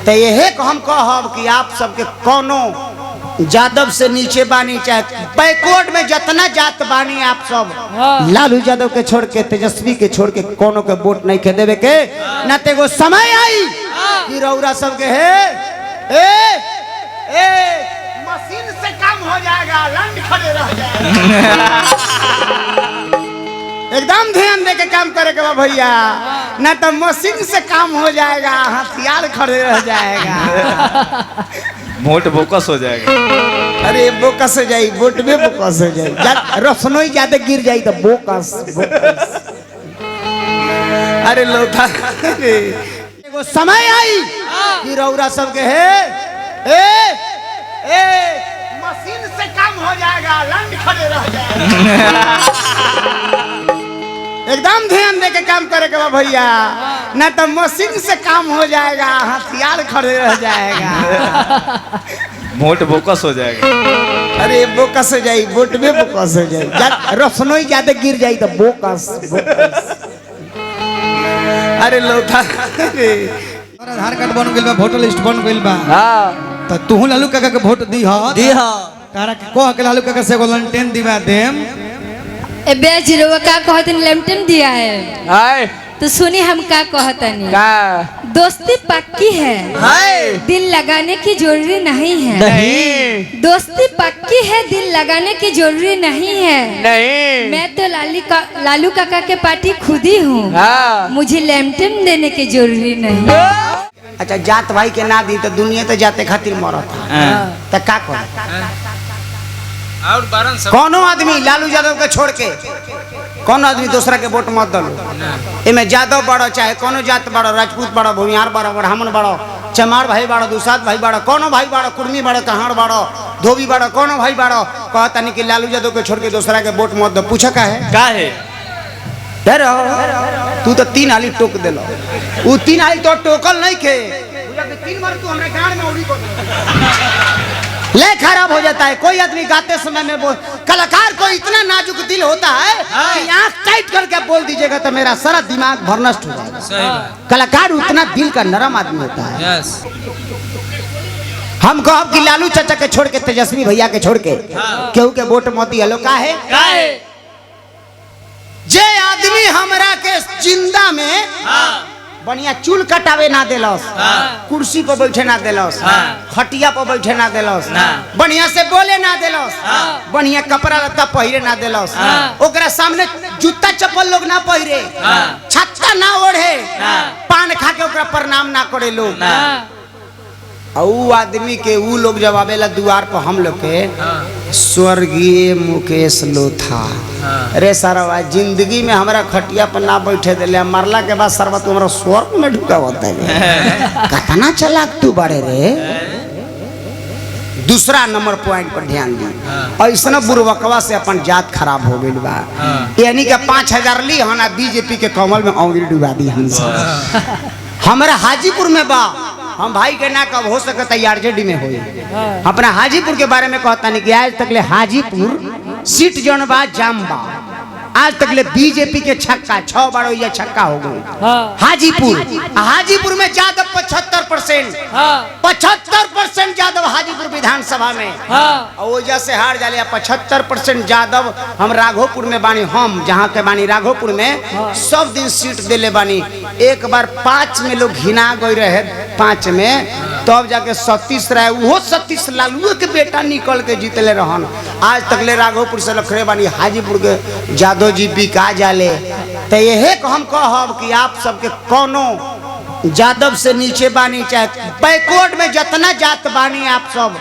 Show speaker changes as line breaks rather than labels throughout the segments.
तो यही हम कहब कि आप सबके कोनो यादव से नीचे बानी, चाहे बैकवर्ड में जितना जात बानी आप सब, लालू यादव के छोड़ के, तेजस्वी के छोड़ के कोनो के वोट नहीं के देवे के। न तेगो समय आई कि रौरा सबके मशीन से काम हो जाएगा, लंड खड़े रह जाएगा। एकदम ध्यान दे के काम करे के भैया, न तो मशीन से काम हो जाएगा, हथियार खड़े रह जाएगा,
वोट बोकस हो जाएगा।
अरे बोकस हो जाए, वोट में बोकस हो जाए, रोशनोई ज्यादा गिर जाए तो बोकस। अरे लोथा एगो समय आई कि रौरा सबके मशीन से काम हो जाएगा, लंड खड़े रह जाएगा। एकदम ध्यान दे के काम करे के भैया, न तो मशीन से काम हो जाएगा, हथियार खड़े रह जाएगा,
वोट बोकस हो जाएगा।
अरे बोकस हो जाए, वोट में बोकस हो जाए, रोशनोई ज्यादा गिर जाए तो बोकस। अरे लोथा
आधार कार्ड बन गइल बा, वोटर लिस्ट बन गइल बा। हां तो तू लालू काका के वोट दी ह तारा के कह के लालू काका से एगो लंटेन दिवा देम।
ए बे जीरो का कहतन लंटेन दिया है। हाय तो सुनी हम का कहतनी का दोस्ती पक्की है, हाय दिल लगाने की जरूरी नहीं है। नहीं दोस्ती पक्की है, दिल लगाने की जरूरी नहीं है। नहीं मैं तो लालू काका के पार्टी खुद ही हूँ। मुझे लैम्पटन देने की जरूरी नहीं।
अच्छा जात भाई के ना दी तो दुनिया तो जाते खातिर मरत तो का कर कोनो आदमी लालू यादव के छोड़ के कोनो आदमी दूसरा के वोट मत दलो। इमे यादव बड़ो चाहे कोनो जात बड़ो, राजपूत बड़ो, भूमिहार बड़ो, ब्राह्मण बड़ो, चमार भाई बड़ो, दुसाद भाई बड़ो, कोनो भाई बड़ो, कुर्मी बड़ो, कहाड़ बड़ो, धोबी बड़ो, कोनो भाई बड़ो, कहता नहीं कि लालू यादव के छोड़ के दूसरा के वोट मत दो। पूछा का है तू तो 3 हाली टोक देलो, वो 3 हाली तो टोकल नहीं के 3 बार तू हमरे गांड में उड़ी को ले खराब हो जाता है। कोई आदमी गाते समय में कलाकार को इतना नाजुक दिल होता है कि आंख टाइट करके बोल दीजिएगा तो मेरा सारा दिमाग भरनष्ट हो जाएगा। कलाकार उतना दिल का नरम आदमी होता है। हम कहब कि लालू चाचा के छोड़ के, तेजस्वी भैया के छोड़ के केहू के वोट मोती हलो का है जे आदमी हमरा के जिंदा में बढ़िया चूल कटावे ना देलस, कुर्सी पर बैठे ना देलस, खटिया पर बैठे ना देलस, बढ़िया से बोले ना देलस, बढ़िया कपड़ा लत्ता पहिरे ना देलस, ओकरा सामने जूता चप्पल लोग ना पहिरे, छत्ता ना ओढ़े, पान खा के ओकरा प्रणाम ना करे लोग। ऊ आदमी के ऊ लोग जब आवेला द्वार पर हम लोग के स्वर्गीय मुकेश लोथा, अरे सारा जिंदगी में हमारा खटिया पर ना बैठे दिले, मरला के बाद सर्वत हमारा स्वर्ग में ढुका होता है। कितना चालाक तू बड़े रे। दूसरा नंबर पॉइंट पर ध्यान दी, ऐसा बुरबकवा से अपन जात खराब हो गई बा, यानी कि 5000 ली हना बीजेपी के कमल में अंगुली डुबा दी हमसे। हमारा हाजीपुर में बा, हम भाई के ना कब हो सकता है आरजेडी में हो। अपना हाजीपुर के बारे में कहता नहीं कि आज तक ले हाजीपुर सीट जौन बा जाम बा, आज तक ले बीजेपी के छक्का 6 बार या छक्का हो गई। हाजीपुर में यादव 75% यादव हाजीपुर विधानसभा में, और वजह से हार जाले 75% यादव हम राघोपुर में बानी, हम जहाँ के बानी राघोपुर में सब दिन सीट दिले बानी। एक बार 5 में लोग घिना गए रहे, 5 में तब जाके 37 रहे, वो 37 लालू के बेटा निकल के जीतले रहन। आज तक ले राघोपुर से लखरे बानी हाजीपुर के यादव जी बिका जाले। तो यही हम कहब कि आप सबके कोनो यादव से नीचे बानी, चाहे बैकवर्ड में जितना जात बानी आप सब,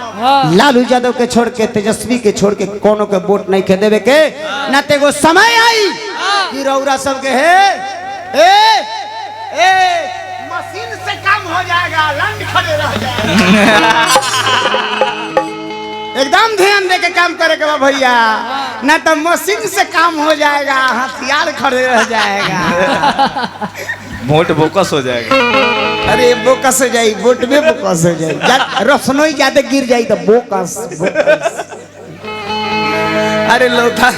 लालू यादव के छोड़ के, तेजस्वी के छोड़ के कोनो के वोट नहीं के देवे के। न तेगो समय आई कि रौरा सबके मशीन से काम हो जाएगा, लंड खड़े रह जाएगा। एकदम ध्यान दे के काम करे के भैया, न तो मशीन से काम हो जाएगा, हथियार खड़े रह जाएगा,
वोट बोकस हो जाएगा।
अरे बोकस हो जाए, वोट में बोकस हो जाए, रोशनोई ज्यादा गिर जाए तो बोकस। अरे लोथा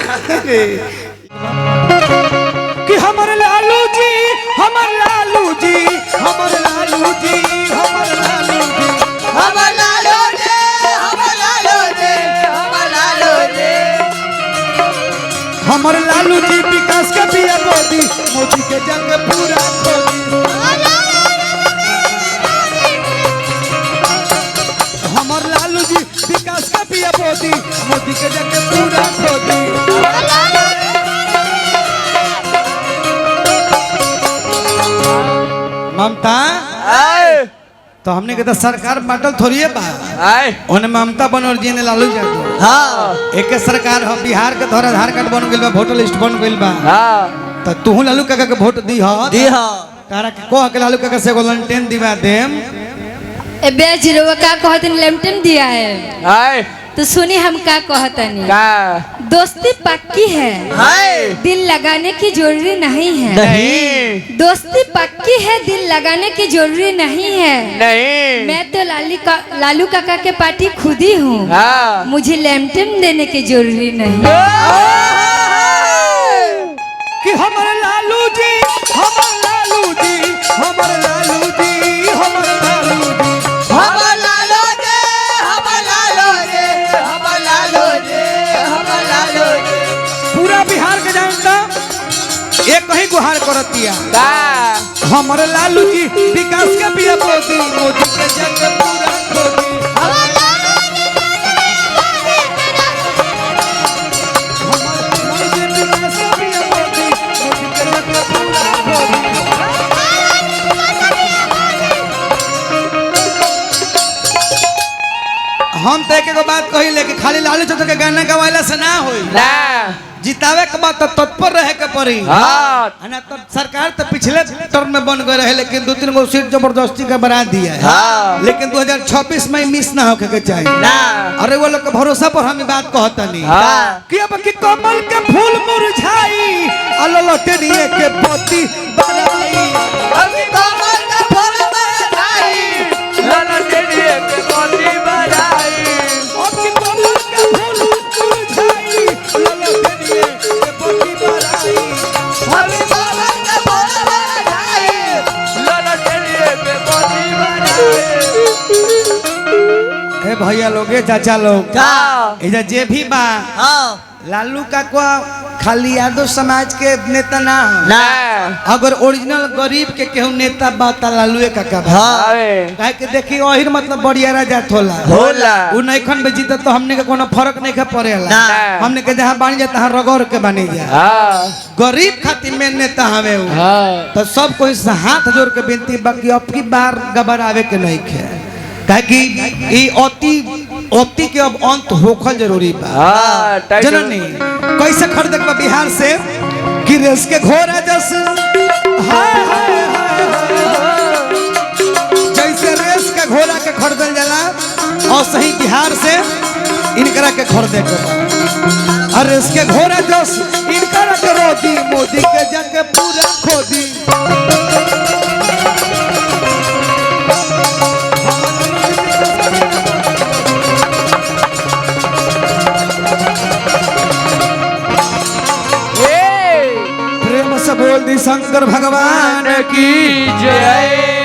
कि हमर लालू जी, हमर लालू जी, हमर लालू जी, हमर जाके पूरा खोदी हमर लालू जी विकास का पिया मोदी मोदी के जाके पूरा खोदी ममता तो हमने के तो सरकार बाटल थोड़ी है बा ओने ममता बनोर जी ने लालू जाके एक सरकार हम बिहार के तोहर आधार कार्ड बन गइल बा वोटर लिस्ट बन गइल बा तो तू लालू काका के वोट दी तारा के कह के लालू काका से एगो लंटेन दिवा देम
ए बेजिरवा का कहतन लेमटन दिया है तो सुनी हम का कहतनी दोस्ती पक्की है दिल लगाने की जरूरी नहीं है दोस्ती पक्की है दिल लगाने की जरूरी नहीं है मैं तो लालू काका के पार्टी खुद ही हूँ मुझे लेमटन देने की जरूरी नहीं
कि हमारे लालू जी हमारे लालू जी हमारे लालू जी हमारे लालू जी पूरा बिहार के जनता एक ही गुहार करतिया हमारे लालू जी विकास के पिया मोदी मोदी के जग पूरा खोदी हमारे लालू जी विकास के पिया मोदी मोदी के जग पूरा खोदी हम तो एक बात कही लेकिन खाली लालू चाचा के गाना गवाइला से ना होई जितावे के बाद तो तत्पर रहे के पड़ी ना तो सरकार तो पिछले टर्म में बन गए रहे लेकिन 2-3 गो सीट जबरदस्ती के बढ़ा दिया है लेकिन 2026 में मिस ना होके के चाहिए अरे वो लोग के भरोसा पर हम बात कहता नहीं कि अब कि कमल के फूल मुरझाई अललटे दिए के पत्ती बरई अब कि कमल के फूल मुरझाई अललटे दिए के पत्ती बरई अब कि कमल के फूल मुरझाई अललटे दिए के पत्ती बरई अब कि कमल के फूल मुरझाई अललटे दिए के पत्ती बरई ए भैया लोग ए चाचा लोग इधर जे भी बा लालू काका खाली यादव समाज के नेता ना अगर ओरिजिनल गरीब के केहू नेता बा त लालू काका बा काहे के देखी ओहिर मतलब बढ़िया जात होला उ नइखन में जीत तो हमने के कोनो फर्क नहीं के पड़ेला हमने के जहां बन जाता हां रगड़ के बने जा गरीब खातिर में नेता हवे उ तो सब कोई से हाथ जोड़ के विनती बाकी अब की बार घबरावे के नहीं खे काहे कि ई अति के अब अंत होखल जरूरी बा जननी कैसे खरीदे के बिहार से कि रेस के घोड़ा जस हाय हाय जैसे रेस के घोड़ा के खरीदल जाला और सही बिहार से इनकरा के खरीदे के और रेस के घोड़ा जस इनकरा के रोदी मोदी के जग पूरा खोदी बोल दी शंकर भगवान की जय।